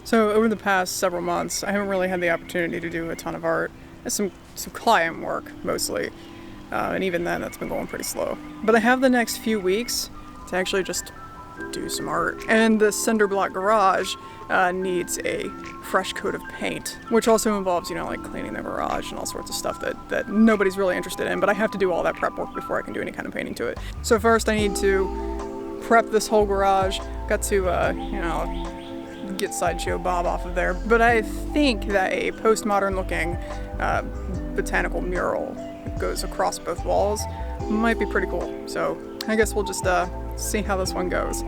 So over the past several months, I haven't really had the opportunity to do a ton of art. Some client work, mostly. And even then, that's been going pretty slow. But I have the next few weeks to actually just do some art. And the cinder block garage needs a fresh coat of paint, which also involves, like cleaning the garage and all sorts of stuff that nobody's really interested in. But I have to do all that prep work before I can do any kind of painting to it. So first I need to prep this whole garage. Got to, get Sideshow Bob off of there. But I think that a postmodern looking botanical mural that goes across both walls might be pretty cool. So I guess we'll just see how this one goes.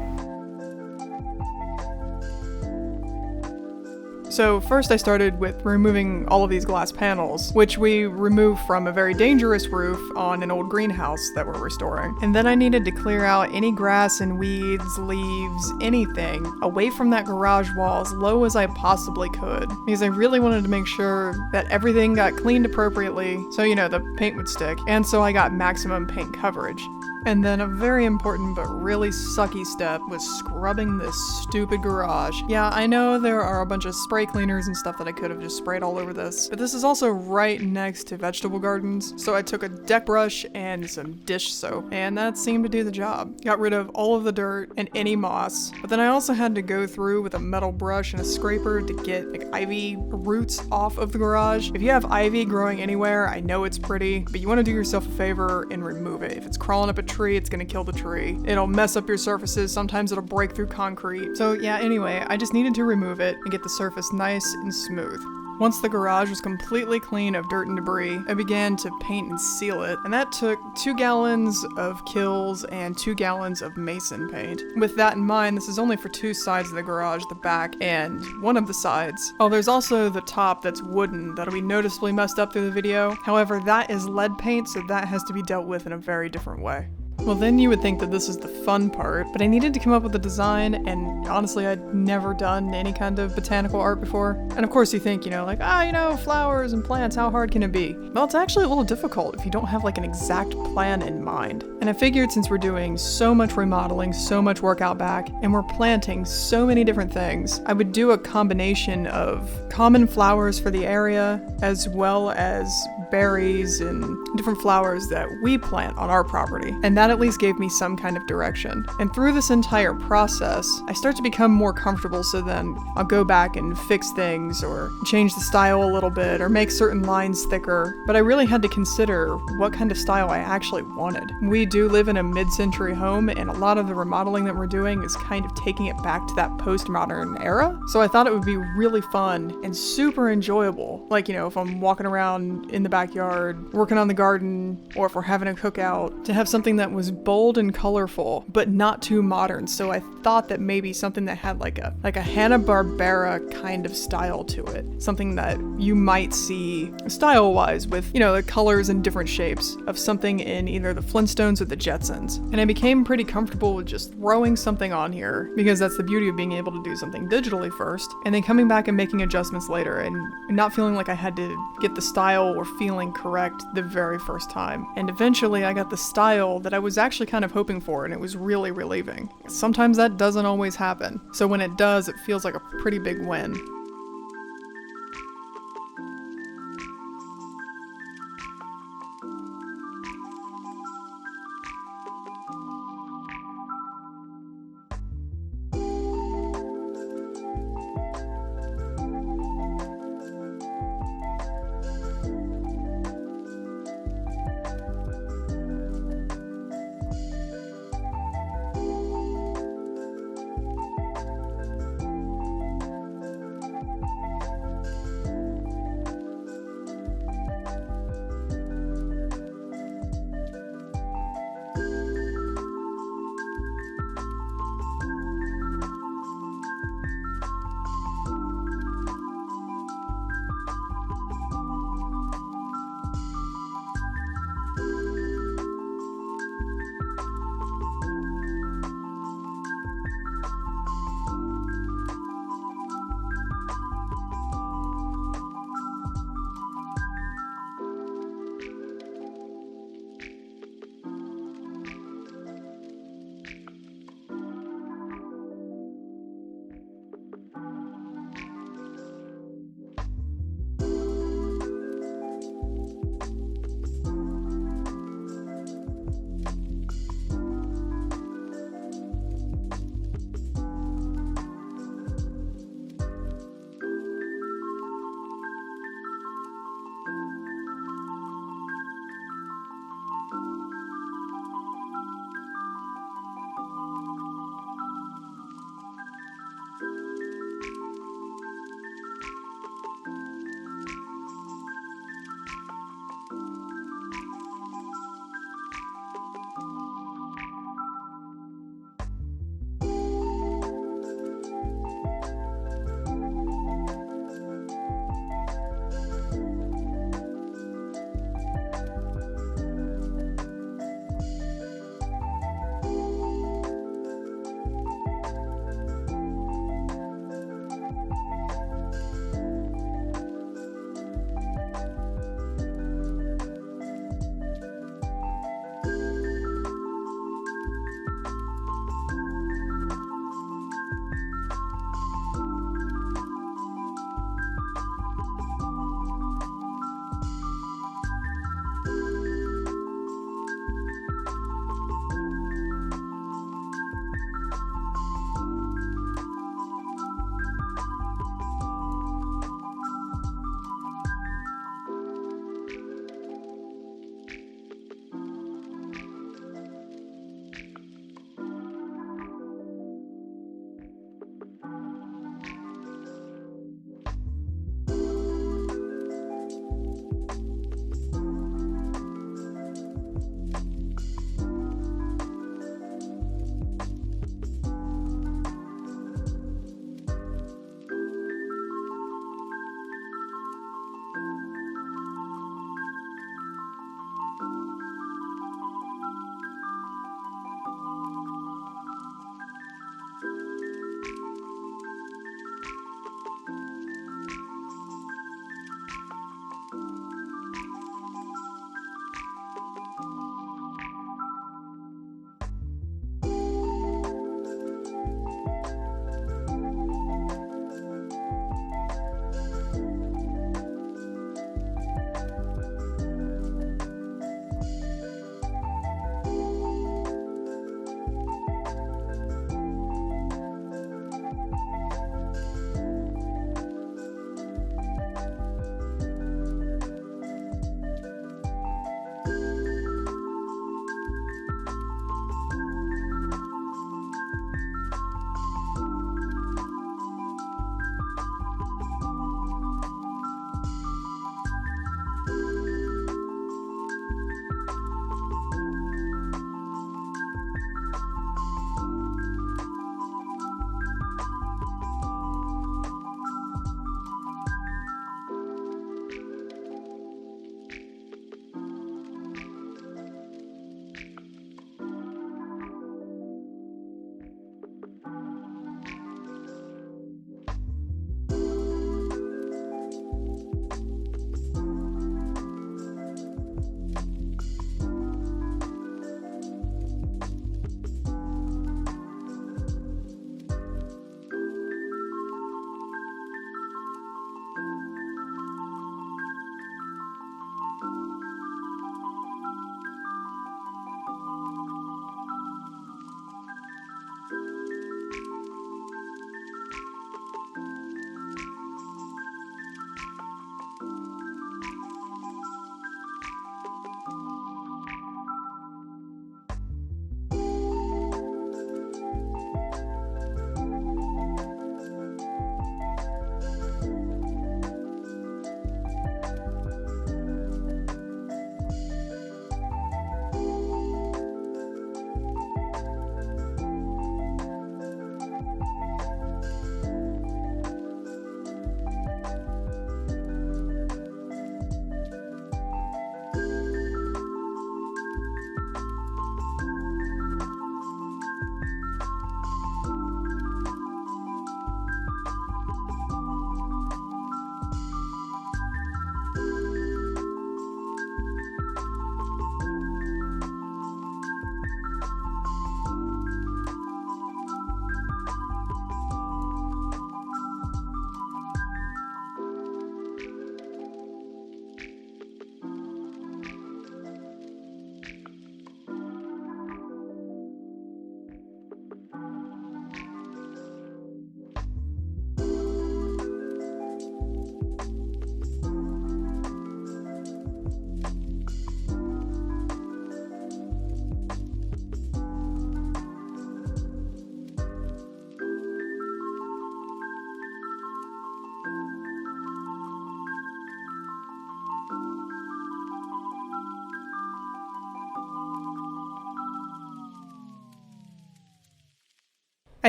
So first I started with removing all of these glass panels, which we removed from a very dangerous roof on an old greenhouse that we're restoring. And then I needed to clear out any grass and weeds, leaves, anything away from that garage wall as low as I possibly could, because I really wanted to make sure that everything got cleaned appropriately so, the paint would stick, and so I got maximum paint coverage. And then a very important but really sucky step was scrubbing this stupid garage. Yeah, I know there are a bunch of spray cleaners and stuff that I could have just sprayed all over this, but this is also right next to vegetable gardens, so I took a deck brush and some dish soap, and that seemed to do the job. Got rid of all of the dirt and any moss, but then I also had to go through with a metal brush and a scraper to get ivy roots off of the garage. If you have ivy growing anywhere, I know it's pretty, but you want to do yourself a favor and remove it. If it's crawling up a tree, it's gonna kill the tree. It'll mess up your surfaces, sometimes it'll break through concrete. So yeah, anyway, I just needed to remove it and get the surface nice and smooth. Once the garage was completely clean of dirt and debris, I began to paint and seal it, and that took 2 gallons of Kills and 2 gallons of Mason paint. With that in mind, this is only for 2 sides of the garage, the back and one of the sides. Oh, there's also the top that's wooden that'll be noticeably messed up through the video. However, that is lead paint, so that has to be dealt with in a very different way. Well, then you would think that this is the fun part, but I needed to come up with a design, and honestly, I'd never done any kind of botanical art before. And of course you think, flowers and plants, how hard can it be? Well, it's actually a little difficult if you don't have an exact plan in mind. And I figured since we're doing so much remodeling, so much work out back, and we're planting so many different things, I would do a combination of common flowers for the area, as well as berries and different flowers that we plant on our property. And that at least gave me some kind of direction. And through this entire process, I start to become more comfortable, so then I'll go back and fix things or change the style a little bit or make certain lines thicker. But I really had to consider what kind of style I actually wanted. We do live in a mid-century home, and a lot of the remodeling that we're doing is kind of taking it back to that postmodern era. So I thought it would be really fun and super enjoyable. If I'm walking around in the backyard, working on the garden, or if we're having a cookout, to have something that was bold and colorful, but not too modern. So I thought that maybe something that had like a hanna-barbera kind of style to it. Something that you might see style-wise with, the colors and different shapes of something in either the Flintstones or the Jetsons. And I became pretty comfortable with just throwing something on here, because that's the beauty of being able to do something digitally first, and then coming back and making adjustments later, and not feeling like I had to get the style or feeling correct the very first time. And eventually I got the style that I was actually kind of hoping for, and it was really relieving. Sometimes that doesn't always happen, so when it does, it feels like a pretty big win.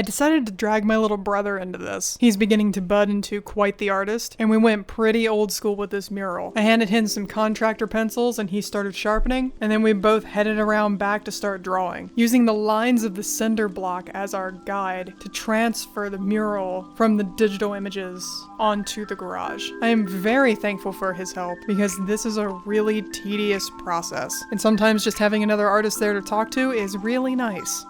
I decided to drag my little brother into this. He's beginning to bud into quite the artist, and we went pretty old school with this mural. I handed him some contractor pencils and he started sharpening, and then we both headed around back to start drawing, using the lines of the cinder block as our guide to transfer the mural from the digital images onto the garage. I am very thankful for his help because this is a really tedious process, and sometimes just having another artist there to talk to is really nice.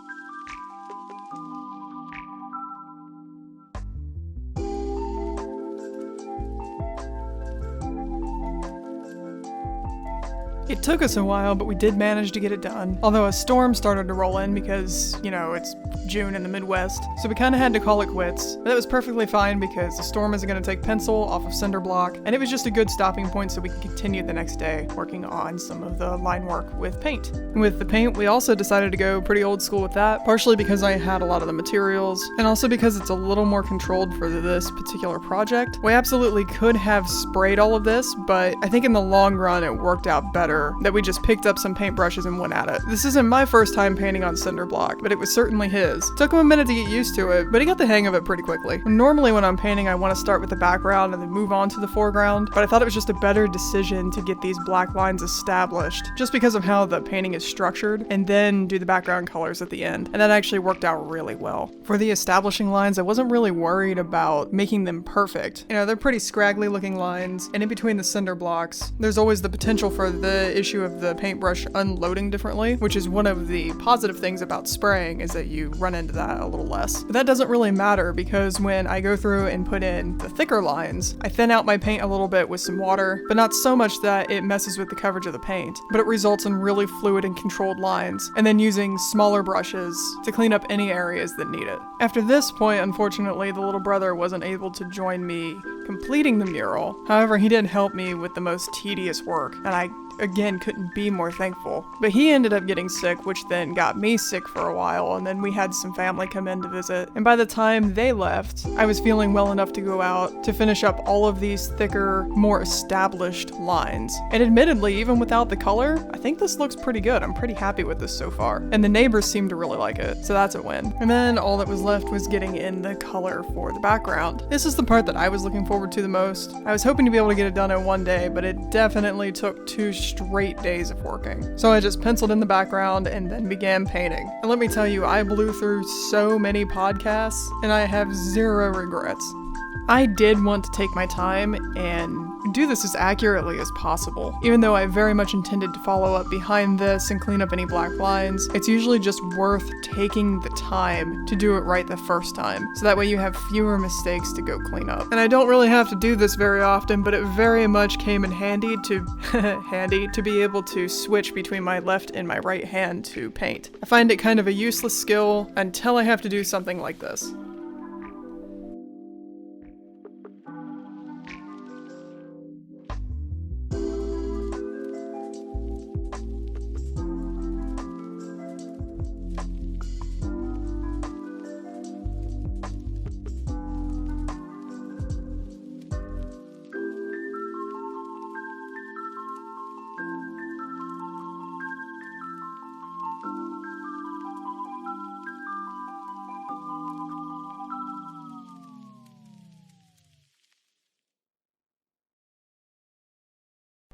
It took us a while, but we did manage to get it done. Although a storm started to roll in because, it's June in the Midwest, so we kind of had to call it quits. But that was perfectly fine because the storm isn't going to take pencil off of cinder block, and it was just a good stopping point so we could continue the next day working on some of the line work with paint. And with the paint, we also decided to go pretty old school with that, partially because I had a lot of the materials, and also because it's a little more controlled for this particular project. We absolutely could have sprayed all of this, but I think in the long run it worked out better that we just picked up some paintbrushes and went at it. This isn't my first time painting on cinder block, but it was certainly his. Took him a minute to get used to it, but he got the hang of it pretty quickly. Normally when I'm painting, I want to start with the background and then move on to the foreground, but I thought it was just a better decision to get these black lines established, just because of how the painting is structured, and then do the background colors at the end. And that actually worked out really well. For the establishing lines, I wasn't really worried about making them perfect. They're pretty scraggly looking lines, and in between the cinder blocks, there's always the potential for the issue of the paintbrush unloading differently, which is one of the positive things about spraying, is that you run into that a little less. But that doesn't really matter because when I go through and put in the thicker lines, I thin out my paint a little bit with some water, but not so much that it messes with the coverage of the paint, but it results in really fluid and controlled lines, and then using smaller brushes to clean up any areas that need it. After this point, unfortunately, the little brother wasn't able to join me completing the mural. However, he did help me with the most tedious work, and I again couldn't be more thankful. But he ended up getting sick, which then got me sick for a while, and then we had some family come in to visit. And by the time they left, I was feeling well enough to go out to finish up all of these thicker, more established lines. And admittedly, even without the color, I think this looks pretty good. I'm pretty happy with this so far. And the neighbors seem to really like it, so that's a win. And then all that was left was getting in the color for the background. This is the part that I was looking forward to the most. I was hoping to be able to get it done in one day, but it definitely took 2 straight days of working. So I just penciled in the background and then began painting. And let me tell you, I blew through so many podcasts and I have 0 regrets. I did want to take my time and do this as accurately as possible. Even though I very much intended to follow up behind this and clean up any black lines, it's usually just worth taking the time to do it right the first time, so that way you have fewer mistakes to go clean up. And I don't really have to do this very often, but it very much came in handy to be able to switch between my left and my right hand to paint. I find it kind of a useless skill until I have to do something like this.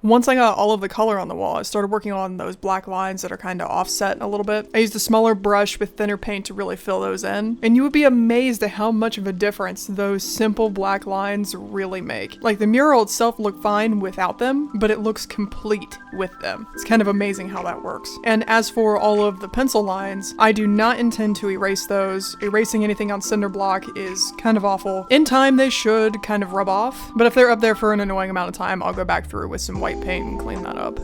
Once I got all of the color on the wall, I started working on those black lines that are kind of offset a little bit. I used a smaller brush with thinner paint to really fill those in, and you would be amazed at how much of a difference those simple black lines really make. Like, the mural itself looked fine without them, but it looks complete with them. It's kind of amazing how that works. And as for all of the pencil lines, I do not intend to erase those. Erasing anything on cinder block is kind of awful. In time, they should kind of rub off, but if they're up there for an annoying amount of time, I'll go back through with some white paint and clean that up.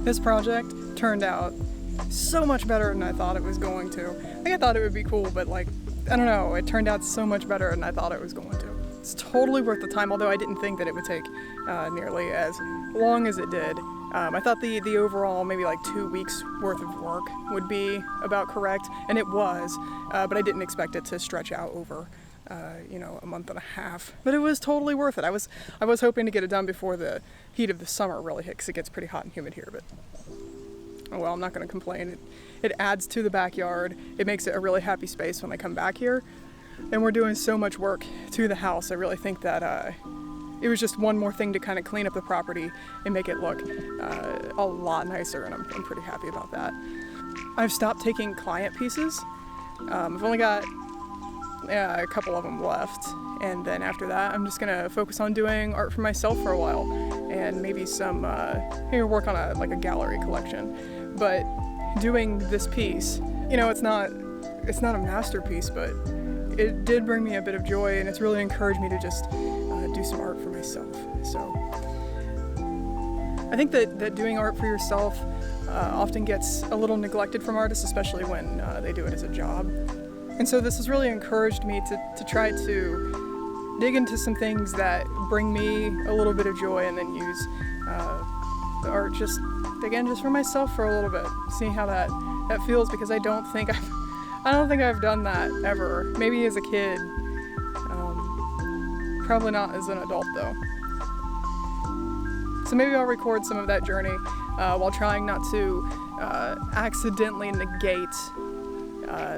This project turned out so much better than I thought it was going to. Like, I thought it would be cool, but like, I don't know, it turned out so much better than I thought it was going to. It's totally worth the time, although I didn't think that it would take nearly as long as it did. I thought the overall maybe like 2 weeks worth of work would be about correct, and it was, but I didn't expect it to stretch out over a month and a half. But it was totally worth it. I was hoping to get it done before the heat of the summer really hit, because it gets pretty hot and humid here, but oh well, I'm not going to complain. It adds to the backyard. It makes it a really happy space when I come back here. And we're doing so much work to the house. I really think that it was just one more thing to kind of clean up the property and make it look a lot nicer, and I'm pretty happy about that. I've stopped taking client pieces. I've only got a couple of them left, and then after that I'm just gonna focus on doing art for myself for a while, and maybe some maybe work on a gallery collection. But doing this piece, it's not a masterpiece, but it did bring me a bit of joy, and it's really encouraged me to just do some art for myself. So I think that doing art for yourself often gets a little neglected from artists, especially when they do it as a job. And so this has really encouraged me to try to dig into some things that bring me a little bit of joy, and then use the art just for myself for a little bit, see how that feels, because I don't think I've done that ever. Maybe as a kid, probably not as an adult though. So maybe I'll record some of that journey while trying not to accidentally negate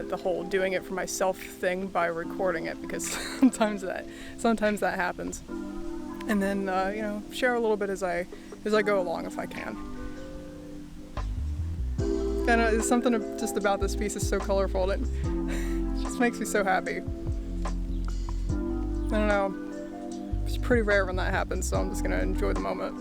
the whole doing it for myself thing by recording it, because sometimes that happens. And then share a little bit as I go along if I can. And there's something just about this piece is so colorful, and it just makes me so happy. I don't know, it's pretty rare when that happens, so I'm just gonna enjoy the moment.